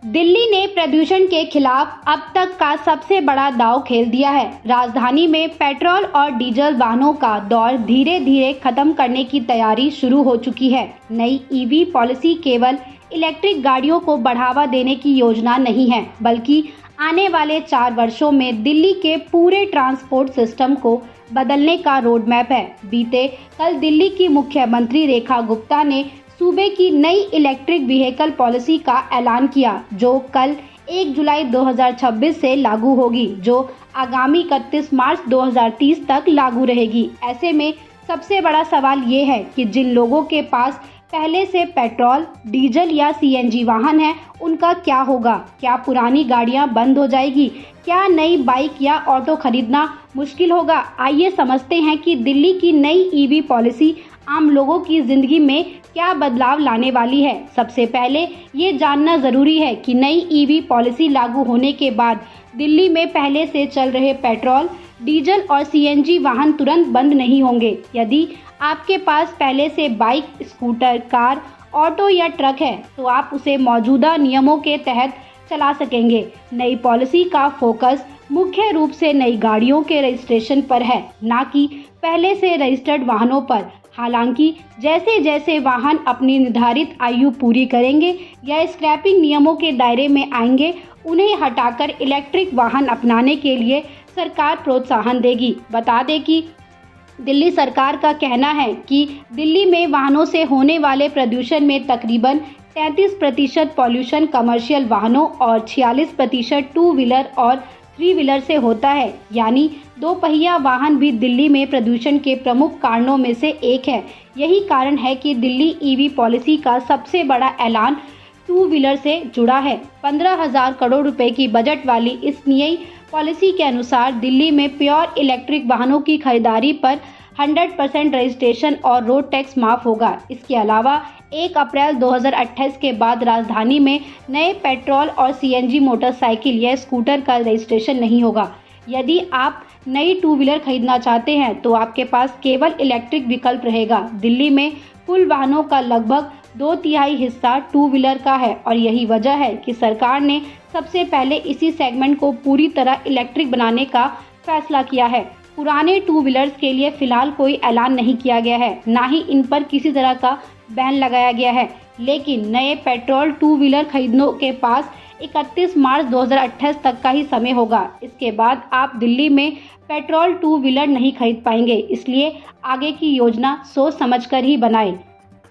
दिल्ली ने प्रदूषण के खिलाफ अब तक का सबसे बड़ा दांव खेल दिया है। राजधानी में पेट्रोल और डीजल वाहनों का दौर धीरे धीरे खत्म करने की तैयारी शुरू हो चुकी है। नई ईवी पॉलिसी केवल इलेक्ट्रिक गाड़ियों को बढ़ावा देने की योजना नहीं है, बल्कि आने वाले 4 वर्षों में दिल्ली के पूरे ट्रांसपोर्ट सिस्टम को बदलने का रोड मैप है। बीते कल दिल्ली की मुख्यमंत्री रेखा गुप्ता ने सूबे की नई इलेक्ट्रिक व्हीकल पॉलिसी का ऐलान किया, जो कल 1 जुलाई 2026 से लागू होगी, जो आगामी 31 मार्च 2030 तक लागू रहेगी। ऐसे में सबसे बड़ा सवाल ये है कि जिन लोगों के पास पहले से पेट्रोल, डीजल या सीएनजी वाहन है, उनका क्या होगा? क्या पुरानी गाड़ियां बंद हो जाएगी? क्या नई बाइक या ऑटो खरीदना मुश्किल होगा? आइए समझते हैं कि दिल्ली की नई ईवी पॉलिसी आम लोगों की जिंदगी में क्या बदलाव लाने वाली है। सबसे पहले ये जानना जरूरी है कि नई ईवी पॉलिसी लागू होने के बाद दिल्ली में पहले से चल रहे पेट्रोल, डीजल और सीएनजी वाहन तुरंत बंद नहीं होंगे। यदि आपके पास पहले से बाइक, स्कूटर, कार, ऑटो या ट्रक है, तो आप उसे मौजूदा नियमों के तहत चला सकेंगे। नई पॉलिसी का फोकस मुख्य रूप से नई गाड़ियों के रजिस्ट्रेशन पर है, न कि पहले से रजिस्टर्ड वाहनों पर। हालांकि जैसे जैसे वाहन अपनी निर्धारित आयु पूरी करेंगे या स्क्रैपिंग नियमों के दायरे में आएंगे, उन्हें हटाकर इलेक्ट्रिक वाहन अपनाने के लिए सरकार प्रोत्साहन देगी। बता दें कि दिल्ली सरकार का कहना है कि दिल्ली में वाहनों से होने वाले प्रदूषण में तकरीबन 33% पॉल्यूशन कमर्शियल वाहनों और 46% टू व्हीलर और 3 व्हीलर से होता है। यानी 2 पहिया वाहन भी दिल्ली में प्रदूषण के प्रमुख कारणों में से एक है। यही कारण है कि दिल्ली ईवी पॉलिसी का सबसे बड़ा ऐलान 2 व्हीलर से जुड़ा है। 15,000 करोड़ रुपए की बजट वाली इस नई पॉलिसी के अनुसार दिल्ली में प्योर इलेक्ट्रिक वाहनों की खरीदारी पर 100% रजिस्ट्रेशन और रोड टैक्स माफ होगा। इसके अलावा 1 अप्रैल 2028 के बाद राजधानी में नए पेट्रोल और सीएनजी मोटरसाइकिल या स्कूटर का रजिस्ट्रेशन नहीं होगा। यदि आप नई 2 व्हीलर खरीदना चाहते हैं, तो आपके पास केवल इलेक्ट्रिक विकल्प रहेगा। दिल्ली में कुल वाहनों का लगभग 2/3 हिस्सा 2 व्हीलर का है और यही वजह है कि सरकार ने सबसे पहले इसी सेगमेंट को पूरी तरह इलेक्ट्रिक बनाने का फैसला किया है। पुराने 2 व्हीलर्स के लिए फिलहाल कोई ऐलान नहीं किया गया है, ना ही इन पर किसी तरह का बैन लगाया गया है। लेकिन नए पेट्रोल 2 व्हीलर खरीदने के पास 31 मार्च 2028 तक का ही समय होगा। इसके बाद आप दिल्ली में पेट्रोल 2 व्हीलर नहीं खरीद पाएंगे। इसलिए आगे की योजना सोच समझकर ही बनाएं।